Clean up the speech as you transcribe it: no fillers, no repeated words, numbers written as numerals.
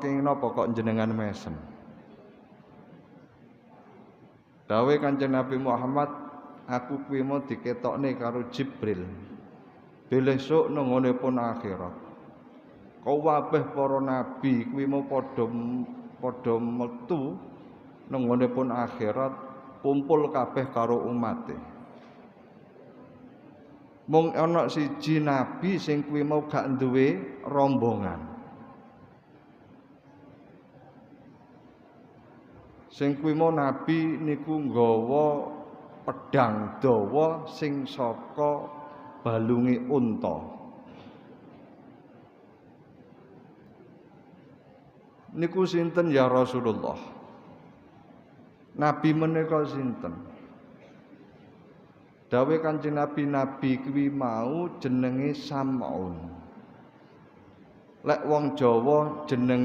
saking napa kok jenengan mesem. Dawuh Kanjeng Nabi Muhammad, aku kuwi mau diketokne karo Jibril. Besok nang ngonepun akhirat. Kabeh para nabi kuwi mau padha metu nang ngonepun akhirat, kumpul kabeh karo umate. Mung ana siji nabi sing kuwi mau gak duwe rombongan. Sing kuwi mau nabi niku nggawa pedang dawa sing saka balunge unta. Niku sinten ya Rasulullah? Nabi menika sinten? Dawuh Kanjeng Nabi, nabi kuwi mau jenenge Sam'un. Lek wong Jawa jeneng